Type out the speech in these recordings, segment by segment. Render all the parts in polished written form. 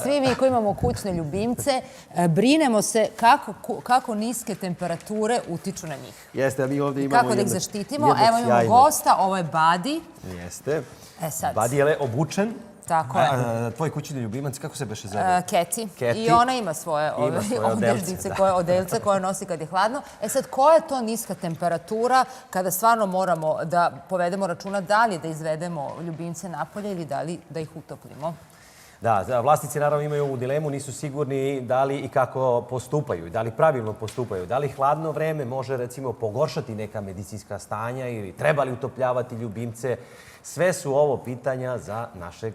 svi mi koji imamo kućne ljubimce, brinemo se kako niske temperature utiču na njih. Jeste, a mi ovdje imamo kako da ih zaštitimo. Evo imamo gosta, ovo je Buddy. Jeste. Buddy je obučen. Tako je. Tvoj kućni ljubimac, kako se beše zove? Keti. I ona ima svoje odeljce koje nosi kad je hladno. Sad, koja je to niska temperatura kada stvarno moramo da povedemo računa da li da izvedemo ljubimce napolje ili da li da ih utoplimo? Da, vlasnici naravno imaju ovu dilemu, nisu sigurni da li i kako postupaju i da li pravilno postupaju. Da li hladno vreme može, recimo, pogoršati neka medicinska stanja ili treba li utopljavati ljubimce. Sve su ovo pitanja za našeg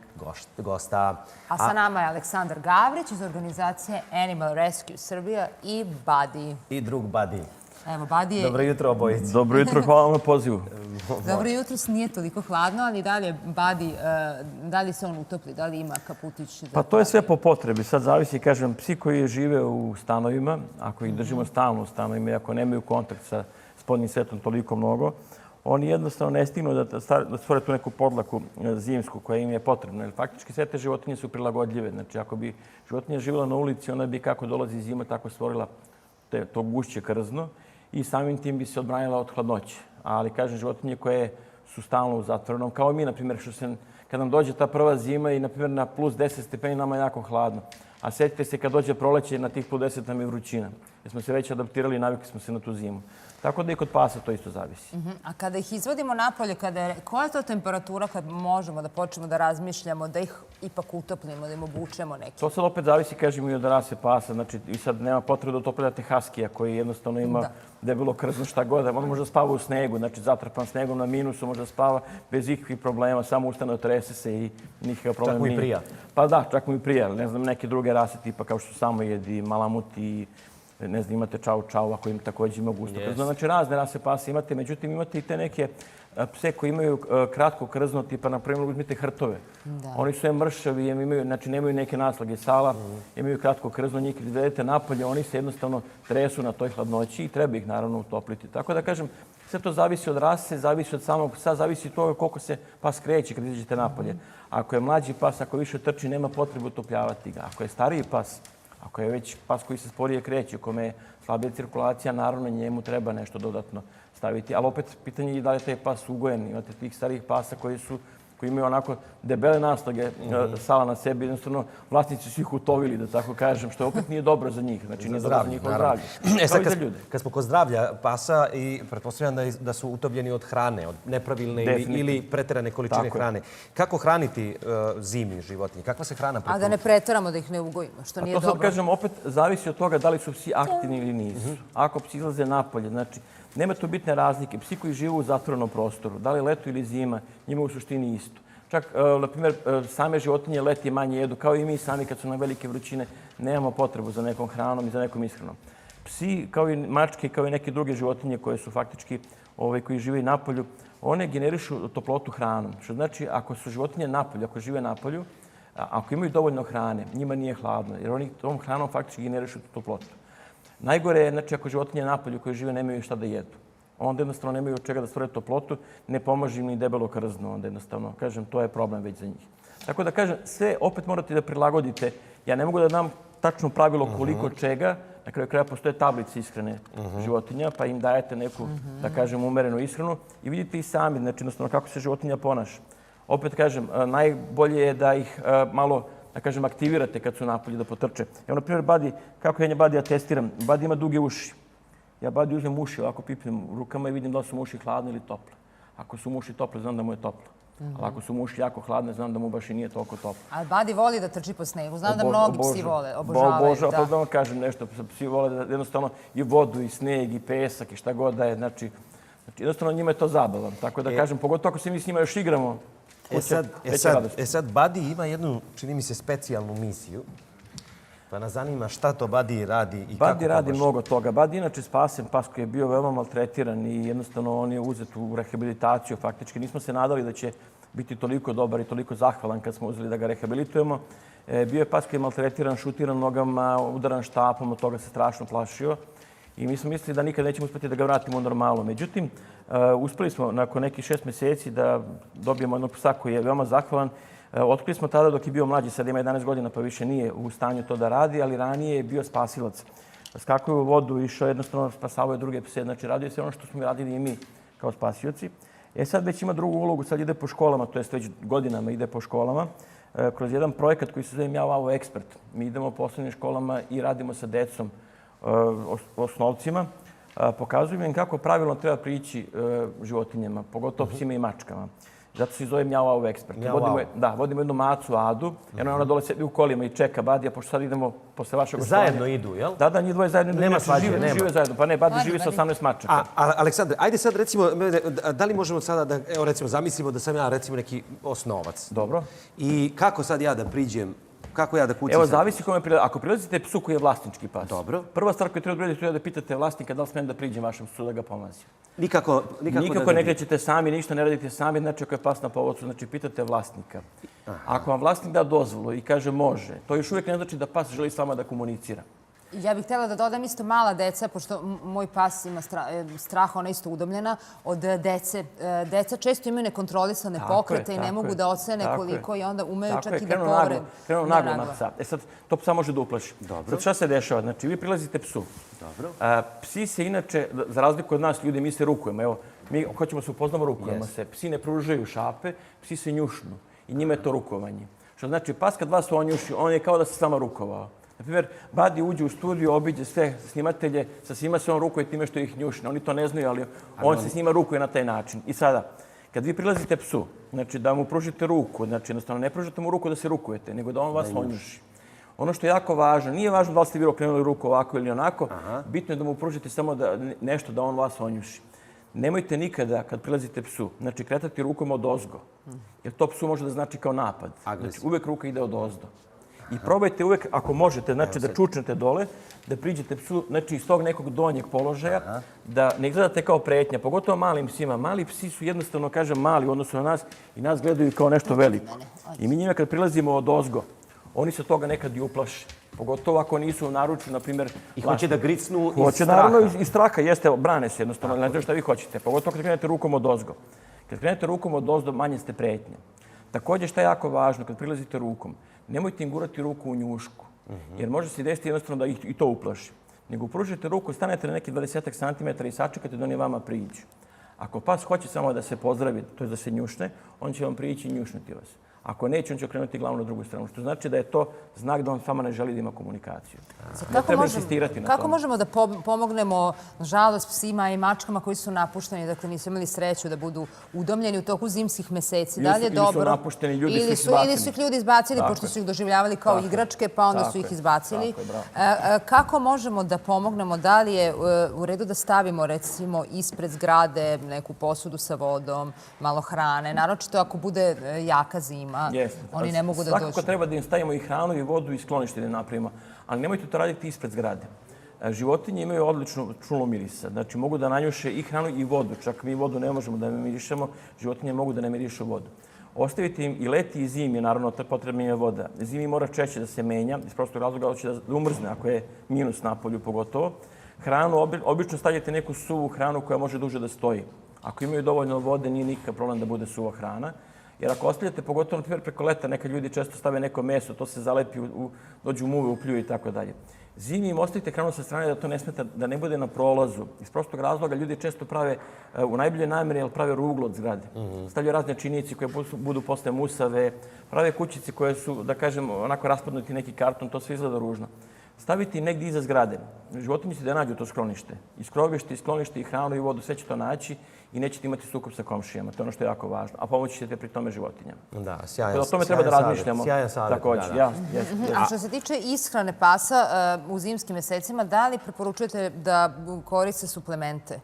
gosta. A sa nama je Aleksandar Gavrić iz organizacije Animal Rescue Srbija i Buddy. I drug Buddy. Evo, Buddy je... Dobro jutro obojici. Dobro jutro, hvala vam na pozivu. Dobro jutro, nije toliko hladno, ali da li se on utopli, da li ima kaputić? Pa to je sve po potrebi. Sad zavisi, kažem, psi koji žive u stanovima, ako ih držimo stalno u stanovima i ako nemaju kontakt sa spodnjim svetom toliko mnogo, oni jednostavno ne stignu da stvore tu neku podlaku zimsku koja im je potrebna. Jer faktički sve te životinje su prilagodljive. Znači, ako bi životinja živjela na ulici, ona bi kako dolazi zima, tako stvorila to gušće krzno i samim tim bi se odbranila od hladnoće. Ali, kažem, životinje koje su stalno u zatvorenom, kao i mi, na primjer, kad nam dođe ta prva zima i, na primjer, na plus 10 stepeni nama je jako hladno. A sjetite se kad dođe proleće na tih plus 10 nam je vrućina. Jer smo se već adaptirali i navikli smo se na tu zimu. Tako da i kod pasa to isto zavisi. A kada ih izvodimo napolje, koja je to temperatura kad možemo da počnemo da razmišljamo, da ih ipak utoplimo, da im obučemo neki? To sad opet zavisi, kažem, i od rase pasa. Znači, i sad nema potrebe da utopljate haskija koji jednostavno ima debelo krzno šta god. On može da spava u snegu, znači zatrpan snegom na minusu, može da spava bez ikakvih problema, samo ustane, otrese se i nikakav problem nije. Čak mu i prija? Pa da, čak mu i prija. Ne znam, neke druge rase tipa kao što samojedi, malamuti, ne znam, imate čau, ako im također ima gusto krzno. Znači, razne rase pasa imate, međutim, imate i te neke pse koji imaju kratko krzno, tipa, na primjer, uzmite hrtove. Oni su mršavi, znači, nemaju neke naslage sala, imaju kratko krzno, njih kad izvedete napolje, oni se jednostavno tresu na toj hladnoći i treba ih, naravno, utopliti. Tako da, kažem, sve to zavisi od rase, zavisi od samog psa, zavisi od toga koliko se pas kreće kad izađete napolje. Ako je mlađi pas, ako više trči, nema potrebe utopljavati ga. Ako je stariji pas, ako je već pas koji se sporije kreće, u kome je slabija cirkulacija, naravno njemu treba nešto dodatno staviti. Ali opet pitanje je da li je taj pas ugojen. Imate tih starijih pasa koji imaju onako debele naslage sala na sebi. Jednostavno, vlasnici su ih utovili, da tako kažem, što opet nije dobro za njih. Znači, nije dobro za njihovo zdravlje. Kao i za ljude. Kad smo kod zdravlja pasa, i pretpostavljam da su utopljeni od hrane, od nepravilne ili preterane količine hrane. Kako hraniti zimi životinje? Kakva se hrana preporučuje? A da ne preteramo, da ih ne ugojimo, što nije dobro. To sad kažem, opet zavisi od toga da li su psi aktivni ili nisu. Ako psi izlaze napolje, znači, nema tu bitne razlike. Psi koji žive u zatvorenom prostoru, da li leto ili zima, njima u suštini isto. Čak, na primjer, same životinje leti manje jedu, kao i mi sami kad su na velike vrućine, nemamo potrebu za nekom hranom i za nekom ishranom. Psi, kao i mačke, kao i neke druge životinje koje su faktički koji žive na polju, one generišu toplotu hranom. Što znači, ako su životinje na polju, ako žive na polju, ako imaju dovoljno hrane, njima nije hladno, jer oni tom hranom faktički generišu toplotu. Najgore je, znači, ako životinje na polju koje žive nemaju šta da jedu. Onda jednostavno nemaju od čega da stvore toplotu, ne pomaže im ni debelo krzno, onda jednostavno, kažem, to je problem već za njih. Tako da, kažem, sve opet morate da prilagodite. Ja ne mogu da dam tačno pravilo koliko čega, na kraju kraja postoje tablice ishrane životinja, pa im dajete neku, da kažem, umerenu ishranu i vidite i sami, znači, jednostavno, kako se životinja ponaša. Opet, kažem, najbolje je da ih malo, da kažem, aktivirate kad su napolje da potrče. Evo, na primjer, Buddy, kako ja Buddy testiram? Buddy ima duge uši. Ja Buddy uzmem uši, ovako pipnem rukama i vidim da li su mu uši hladne ili tople. Ako su mu uši tople, znam da mu je toplo. Ali ako su mu uši jako hladne, znam da mu baš i nije toliko toplo. A Buddy voli da trči po snegu. Znam da mnogi psi vole, obožavaju. Pa da vam kažem nešto, psi vole da jednostavno i vodu, i sneg, i pesak, i šta god da je. Znači, jednostavno njima je to zabavno. Tako da kažem, pogotovo ako se mi s njima još igramo, sad, Buddy ima jednu, čini mi se, specijalnu misiju. Pa nas zanima šta to Buddy radi i kako Buddy radi mnogo toga. Buddy inače spasen pas koji je bio veoma maltretiran i jednostavno on je uzet u rehabilitaciju. Faktički nismo se nadali da će biti toliko dobar i toliko zahvalan kad smo uzeli da ga rehabilitujemo. Bio je pas koji je maltretiran, šutiran nogama, udaran štapom, od toga se strašno plašio. I mi smo mislili da nikad nećemo uspjeti da ga vratimo u normalu. Međutim, uspeli smo nakon nekih 6 mjeseci da dobijemo jednog psa koji je veoma zahvalan. Otkrili smo tada dok je bio mlađi, sad ima 11 godina pa više nije u stanju to da radi, ali ranije je bio spasilac. Skakuje u vodu, išao jednostavno spasavaju druge pse, znači radio sve ono što smo radili i mi kao spasioci. Sad već ima drugu ulogu, sad ide po školama, to jest već godinama ide po školama, kroz jedan projekat koji se zove Mjau Au Ekspert. Mi idemo po osnovnim školama i radimo sa decom, osnovcima, pokazujemo im kako pravilno treba prići životinjama, pogotovo psima i mačkama. Zato se zove Mjau Au Ekspert. Vodimo jednu macu, Adu, jer ona dole sedi u kolima i čeka Badija, pošto sad idemo posle vašeg gostovanja. Zajedno idu, jel? Da, njih dvoje zajedno idu. Nema svađe, nema. Žive zajedno. Pa ne, Badi živi sa 18 mačaka. Aleksandre, ajde sad recimo, da li možemo sada da, evo recimo, zamislimo da sam ja recimo neki osnovac. Dobro. I kako sad ja da priđem, kako ja da kucam? Evo, zavisi kome prilazite. Ako prilazite psu koji je vlasnički pas. Dobro. Prva stvar koju treba uraditi je da pitate vlasnika da li smijem da priđem vašem psu da ga pomazim. Nikako ne krećete sami, ništa ne radite sami, znači ako je pas na povodcu, znači pitate vlasnika. Ako vam vlasnik da dozvolu i kaže može, to još uvijek ne znači da pas želi s vama da komunicira. Ja bih htjela da dodam isto mala deca, pošto moj pas ima strah, ona je isto udomljena, od dece. Deca često imaju nekontrolisane pokrete i ne mogu da ocene koliko i onda umeju čak i da povrede. Krenu naglo na psa. Sad, to psa može da uplaši. Sad šta se dešava? Znači, vi prilazite psu. Psi se inače, za razliku od nas, ljudi, mi se rukujemo. Evo, mi hoćemo se upoznamo, rukujemo se. Psi ne pružaju šape, psi se njušnu. I njima je to rukovanje. Što znači, pas kad vas on njuši, on je kao da se s vama rukovao. Naprimjer, Badi uđe u studiju, obiđe sve snimatelje, sa svima se on rukuje time što ih njušne. Oni to ne znaju, ali on se s njima rukuje na taj način. I sada, kad vi prilazite psu, znači da mu pružite ruku, znači jednostavno ne pružite mu ruku da se rukujete, nego da on vas onjuši. Ono što je jako važno, nije važno da li ste vi okrenuli ruku ovako ili onako, bitno je da mu pružite samo nešto da on vas onjuši. Nemojte nikada, kad prilazite psu, znači kretati rukom od ozgo, jer to psu može da znači kao napad. Znači, uvek ruka ide od ozdo. I probajte uvek, ako možete, znači da čučnete dole, da priđete psu, znači iz tog nekog donjeg položaja, da ne gledate kao pretnja, pogotovo malim psima. Mali psi su jednostavno, kažem, mali u odnosu na nas i nas gledaju kao nešto veliko. I mi njima kad prilazimo od ozgo, oni se toga nekad i uplaše. Pogotovo ako nisu u naručju, na primjer... I hoće da gricnu iz straha. Hoće, naravno, iz straha, jeste, brane se jednostavno, ne znam šta vi hoćete. Pogotovo kad krenete rukom od ozgo. Kad krenete rukom od ozdo, manje ste pretnje. Također, šta je jako važno, kad prilazite rukom, nemojte im gurati ruku u njušku, jer može se desiti jednostavno da ih i to uplaši. Nego pružite ruku, stanete na neki 20 cm i sačekate da oni vama priđu. Ako pas hoće samo da se pozdravi, to je da se njušne, on će vam prići i njušnuti vas. Ako neće, on će okrenuti glavu na drugu stranu, što znači da je to znak da on s vama ne želi da ima komunikaciju. Ne treba insistirati na tome. Kako možemo da pomognemo, nažalost, psima i mačkama koji su napušteni, dakle nisu imali sreću da budu udomljeni u toku zimskih meseci? Da li je dobro? Ili su napušteni, ljudi su ih izbacili. Ili su ih ljudi izbacili, pošto su ih doživljavali kao igračke, pa onda su ih izbacili. Kako možemo da pomognemo? Da li je u redu da stavimo, recimo, ispred zgrade neku posudu sa vodom, malo hrane, naročito ako bude jaka zima? Oni ne mogu da dođu. Svakako treba da im stavimo i hranu i vodu i sklonište da napravimo, ali nemojte to raditi ispred zgrade. Životinje imaju odličnu čulu mirisa, znači mogu da nanjuše i hranu i vodu, čak mi vodu ne možemo da mirišemo, životinje mogu da ne mirišu vodu. Ostavite im i leti i zimi, naravno potrebna je voda. Zimi mora češće da se menja, iz prostog razloga da će da umrzne ako je minus napolju pogotovo. Hranu, obično stavljate neku suvu hranu koja može duže da stoji. Ako imaju dovoljno vode, nije nikakav problem da bude suva hrana. Jer ako ostavljate, pogotovo na preko leta, neka ljudi često stave neko meso, to se zalepi, dođu u muve, upljuju i tako dalje. Zimi im ostavite hranu sa strane da to ne smeta, da ne bude na prolazu. Iz prostog razloga ljudi često prave, u najboljoj namjeri, jer prave ruglo od zgrade. Stavljaju razne činjenice koje budu posle musave, prave kućice koje su, da kažem, onako raspadnuti neki karton, to sve izgleda ružno. Staviti negdje iza zgrade. Životinji će da nađu to sklonište. I skrovište, i sklonište, i hranu, i vodu, sve će to naći i nećete imati sukob sa komšijama. To je ono što je jako važno. A pomoći ćete pri tome životinjama. Da, sjajan savjet. O tome treba da razmišljamo. Sjajan savjet. A što se tiče ishrane pasa u zimskim mesecima, da li preporučujete da koriste suplemente?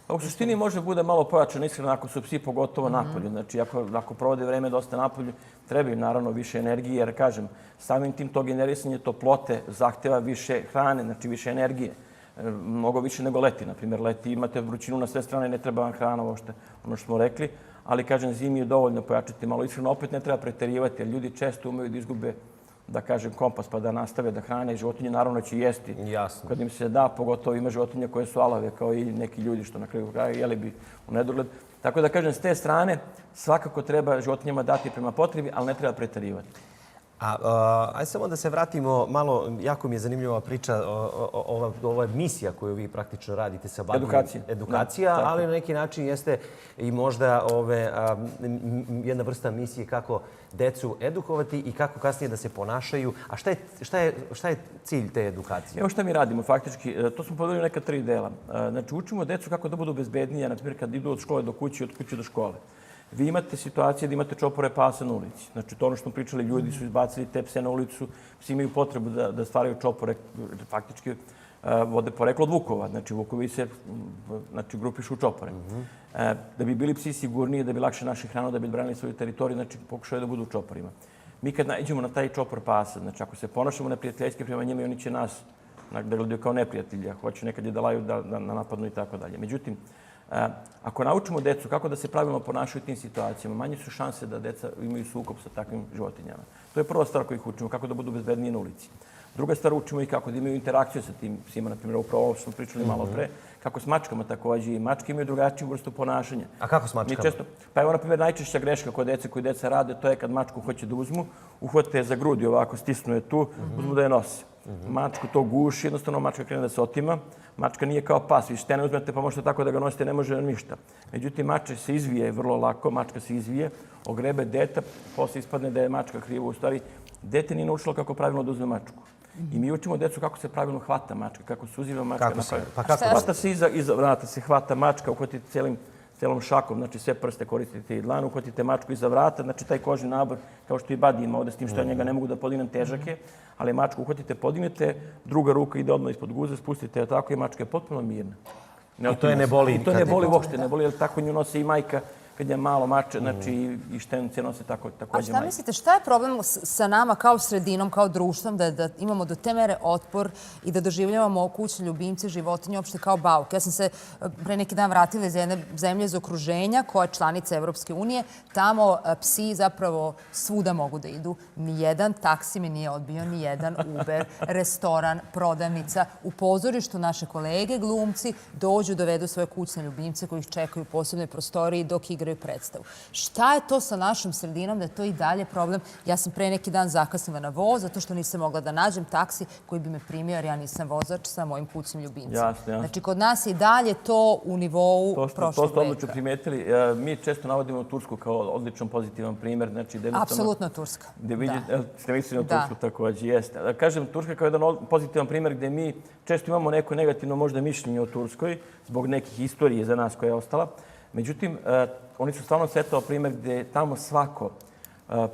U suštini može bude malo pojačana ishrana ako su psi pogotovo napolju. Znači, ako provode vreme dosta napolju, treba im naravno više energije, jer kažem, samim tim to generisanje toplote zahteva više hrane, znači više energije. Mnogo više nego leti. Naprimjer, leti imate vrućinu na sve strane, ne treba vam hrana uopšte, ono što smo rekli, ali kažem, zimi je dovoljno pojačati malo ishranu. Opet ne treba preterivati, jer ljudi često umeju da izgube da kažem, kompas pa da nastave da hrane. Životinje naravno će jesti. Jasno. Kad im se da, pogotovo ima životinje koje su alave, kao i neki ljudi što na kraju kraja jeli bi u nedogled. Tako da kažem, s te strane svakako treba životinjama dati prema potrebi, ali ne treba preterivati. Ajde samo da se vratimo malo, jako mi je zanimljiva priča, ova misija koju vi praktično radite sa bavljanjem. Edukacija, ali na neki način jeste i možda jedna vrsta misije kako decu edukovati i kako kasnije da se ponašaju. A šta je cilj te edukacije? Evo šta mi radimo faktički. To smo podelili neka 3 dela. Znači, učimo decu kako da budu bezbednije, na primjer kad idu od škole do kuće i od kuće do škole. Vi imate situacije da imate čopore pasa na ulici. Znači, to ono što smo pričali, ljudi su izbacili te pse na ulicu, psi imaju potrebu da stvaraju čopore, faktički vode poreklo od vukova. Znači, vukovi se grupišu u čopore. Da bi bili psi sigurniji, da bi lakše naši hranu, da bi branili svoju teritoriju, znači, pokušaju da budu u čoporima. Mi kad naiđemo na taj čopor pasa, znači, ako se ponašamo neprijateljski prema njima i oni će nas da gledaju kao neprijatelji, a hoće nekad je da laju, da napadnu i tako dalje. Međutim, ako naučimo decu kako da se pravilno ponašaju u tim situacijama, manje su šanse da deca imaju sukob sa takvim životinjama. To je prva stvar koju ih učimo, kako da budu bezbedniji na ulici. Druga stvar, učimo ih kako da imaju interakciju sa tim psima. Na primjer, upravo ovo što smo pričali malo pre, kako s mačkama takođe. I mačke imaju drugačiju vrstu ponašanja. A kako s mačkama? Pa evo, na primjer, najčešća greška koju deca rade, to je kad mačku hoće da uzmu, uhvate je za grudi ovako, stisnu je tu, uzmu da je nose. Mačku to guši, jednostavno mačka krene da se otima. Mačka nije kao pas, vi štene uzmete pa možete tako da ga nosite, ne može ništa. Međutim, mačka se izvije vrlo lako, mačka se izvije, ogrebe deta, posle ispadne da je mačka kriva. U stvari, dete nije naučilo kako pravilno da uzme mačku. I mi učimo decu kako se pravilno hvata mačka, kako se uziva mačka. Hvata se iza vrata, se hvata mačka, uhvatite celom šakom, znači sve prste koristite i dlanu, uhvatite mačku iza vrata, znači taj kožni nabor, kao što i Badi ima ovde, s tim što ja njega ne mogu da podignem, težak je, ali mačku uhvatite, podignete, druga ruka ide odmah ispod guze, spustite je tako i mačka je potpuno mirna. I to je ne boli? I to ne boli uopšte, ne boli, jer tako nju nosi i majka kad je malo mače, znači i štenice nose takođe majka. A šta mislite, šta je problem sa nama kao sredinom, kao društvom, da imamo do te mere otpor i da doživljavamo kućne ljubimce, životinje, uopšte kao bauk? Ja sam se pre neki dan vratila iz jedne zemlje iz okruženja, koja je članica Evropske unije. Tamo psi zapravo svuda mogu da idu. Nijedan taksi mi nije odbio, nijedan Uber, restoran, prodavnica. U pozorištu naše kolege, glumci, dođu, dovedu svoje kućne ljubimce koji ih čekaju u posebnoj prostoriji dok igraju predstavu. Šta je to sa našom sredinom da je to i dalje problem? Ja sam pre neki dan zakasnila na voz zato što nisam mogla da nađem taksi koji bi me primio jer ja nisam vozač sa mojim kućnim ljubimcem. Jasno. Znači, kod nas je i dalje to u nivou prošlog veka. To ste odlično primetili. Mi često navodimo Tursku kao odličan pozitivan primer. Apsolutno Turska. Ste mislili na Tursku takođe, jeste. Kažem, Turska kao jedan pozitivan primer gde mi često imamo neko negativno možda mišljenje o Turskoj zbog nekih istorije za nas koja je ostala. Međutim, oni su stvarno svetao primer gde tamo svako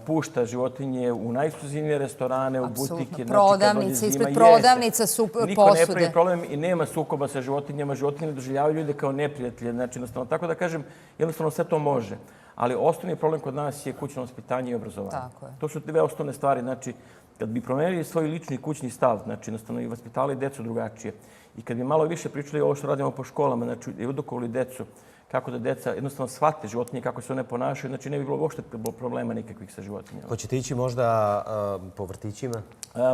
pušta životinje u najekskluzivnije restorane, u butike. Prodavnice, ispred prodavnica su posude. Niko ne pravi problem i nema sukoba sa životinjama. Životinje doživljavaju ljude kao neprijatelje. Znači, jednostavno, tako da kažem, jednostavno sve to može. Ali osnovni problem kod nas je kućno vaspitanje i obrazovanje. To su dve osnovne stvari. Znači, kad bi promenili svoj lični kućni stav, znači, jednostavno i vaspitali decu drugačije. I kad bi malo više pričali ovo što radimo po školama, znači, edukovali decu, kako da deca jednostavno shvate životinje, kako se one ponašaju, znači ne bi bilo uopšte problema nikakvih sa životinjama. Hoćete ići možda po vrtićima?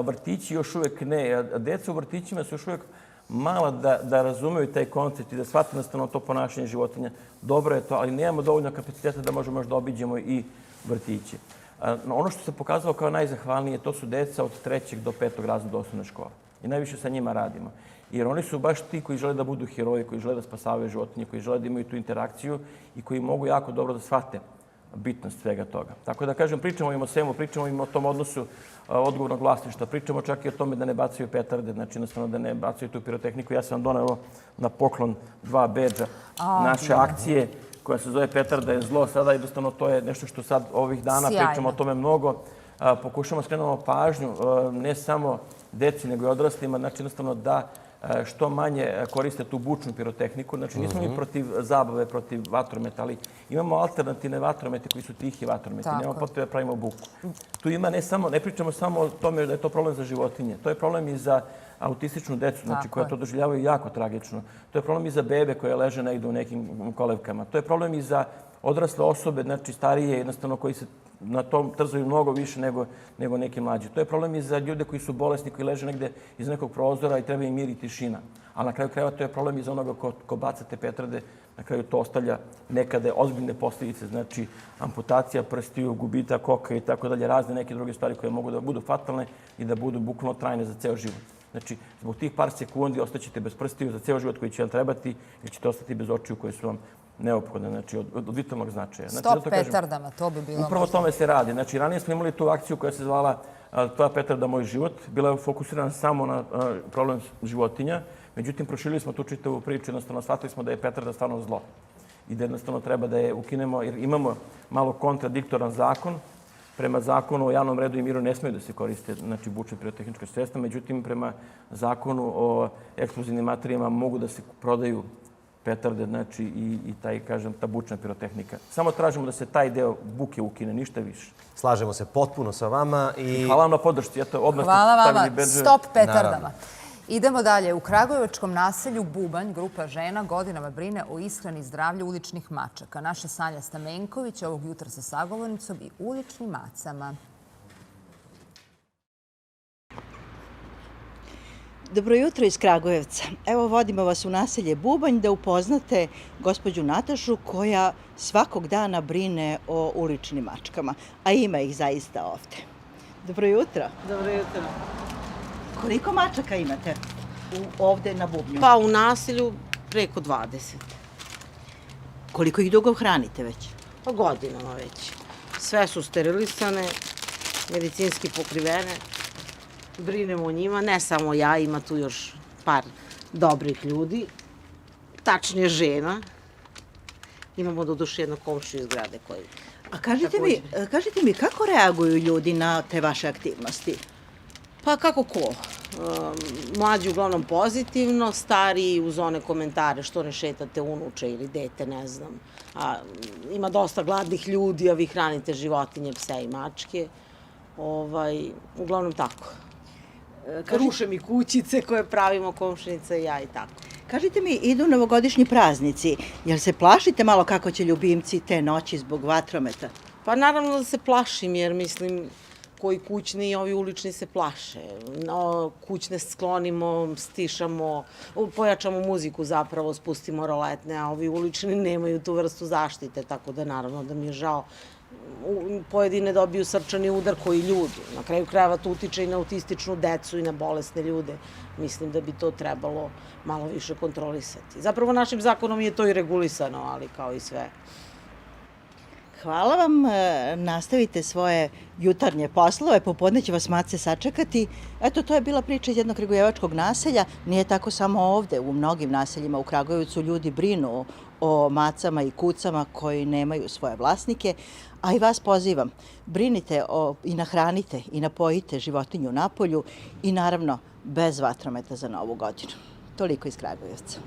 Vrtići još uvek ne. Deca u vrtićima su još uvek mala da razumeju taj koncept i da shvate jednostavno to ponašanje životinja. Dobro je to, ali nemamo dovoljno kapaciteta da možemo još da obiđemo i vrtiće. Ono što se pokazalo kao najzahvalnije, to su deca od 3. do 5. razreda osnovne škole. I najviše sa njima radimo. Jer oni su baš ti koji žele da budu heroji, koji žele da spasavaju životinje, koji žele da imaju tu interakciju i koji mogu jako dobro da shvate bitnost svega toga. Tako da kažem, pričamo im o svemu, pričamo im o tom odnosu odgovornog vlasništva, pričamo čak i o tome da ne bacaju petarde, znači jednostavno da ne bacaju tu pirotehniku. Ja sam vam doneo na poklon 2 bedža naše akcije koja se zove Petarda je zlo. Sada jednostavno to je nešto što sad ovih dana pričamo o tome mnogo. Pokušamo skrenemo pažnju ne samo deci nego i odraslima, znači jednostavno da što manje koriste tu bučnu pirotehniku. Znači, nismo mi protiv zabave, protiv vatrometa, ali imamo alternativne vatromete koji su tihi vatrometi. Nemamo potrebe da pravimo buku. Tu ima ne pričamo samo o tome da je to problem za životinje. To je problem i za autističnu decu, znači koja to doživljavaju jako tragično. To je problem i za bebe koje leže negde u nekim kolevkama. To je problem i za odrasle osobe, znači starije, jednostavno koji se na tom trzaju mnogo više nego neki mlađi. To je problem i za ljude koji su bolesni, koji leže negde iz nekog prozora i treba im mir i tišina. A na kraju krajeva to je problem i za onoga ko baca te petarde. Na kraju to ostavlja nekada ozbiljne posljedice, znači amputacija prstiju, gubitak oka i tako dalje, razne neke druge stvari koje mogu da budu fatalne i da budu bukvalno trajne za ceo život. Znači, zbog tih par sekundi ostaćete bez prstiju za ceo život koji će vam trebati ili ćete ostati bez očiju koje su vam neophodne, znači od vitalnog značaja. Stop petardama, to bi bilo... Upravo o tome se radi. Znači, ranije smo imali tu akciju koja se zvala Tvoja petarda, moj život. Bila je fokusirana samo na problem životinja. Međutim, proširili smo tu čitavu priču. Jednostavno, shvatili smo da je petarda stvarno zlo. I da jednostavno treba da je ukinemo, jer imamo malo kontradiktoran zakon. Prema zakonu o javnom redu i miru ne smiju da se koriste, znači, bučne pirotehnička sredstva. Međutim, prema zakonu o eksplozivnim materijama mogu da se prodaju petarde, znači, i taj, kažem, ta bučna pirotehnika. Samo tražimo da se taj deo buke ukine, ništa više. Slažemo se potpuno sa vama i... Hvala vam na podršci. Hvala vama. Stop petardama. Idemo dalje. U kragujevačkom naselju Bubanj grupa žena godinama brine o ishrani i zdravlju uličnih mačaka. Naša Sanja Stamenković ovog jutra sa sagovornicom i uličnim macama. Dobro jutro iz Kragujevca. Evo, vodimo vas u naselje Bubanj da upoznate gospođu Natašu koja svakog dana brine o uličnim mačkama, a ima ih zaista ovde. Dobro jutro. Dobro jutro. Koliko mačaka imate ovde na Bubnju? Pa u naselju preko 20. Koliko ih dugo hranite već? Pa godinama već. Sve su sterilisane, medicinski pokrivene. Brinemo o njima, ne samo ja, ima tu još par dobrih ljudi, tačnije žena. Imamo doduše jednu komšiju iz grade koji... A kažite mi, kako reaguju ljudi na te vaše aktivnosti? Pa kako ko? Mlađi uglavnom pozitivno, stariji uz one komentare što ne šetate unuče ili dete, ne znam. Ima dosta gladnih ljudi, a vi hranite životinje, pse i mačke. Uglavnom tako. Ruše mi kućice koje pravimo komšinica i ja i tako. Kažite mi, idu novogodišnji praznici. Jel se plašite malo kako će ljubimci te noći zbog vatrometa? Pa naravno da se plašim jer mislim koji kućni i ovi ulični se plaše. Kućne sklonimo, stišamo, pojačamo muziku zapravo, spustimo roletne, a ovi ulični nemaju tu vrstu zaštite, tako da naravno da mi je žao. Pojedine dobiju srčani udar koji ljudi. Na kraju krajeva to utiče i na autističnu decu i na bolesne ljude. Mislim da bi to trebalo malo više kontrolisati. Zapravo našim zakonom je to i regulisano, ali kao i sve. Hvala vam. Nastavite svoje jutarnje poslove. Popodne će vas mace sačekati. Eto, to je bila priča iz jednog kragujevačkog naselja. Nije tako samo ovde. U mnogim naseljima u Kragujevcu ljudi brinu o macama i kucama koji nemaju svoje vlasnike. A i vas pozivam, brinite i nahranite i napojite životinju napolju i naravno bez vatrometa za Novu godinu. Toliko iz Kragujevca.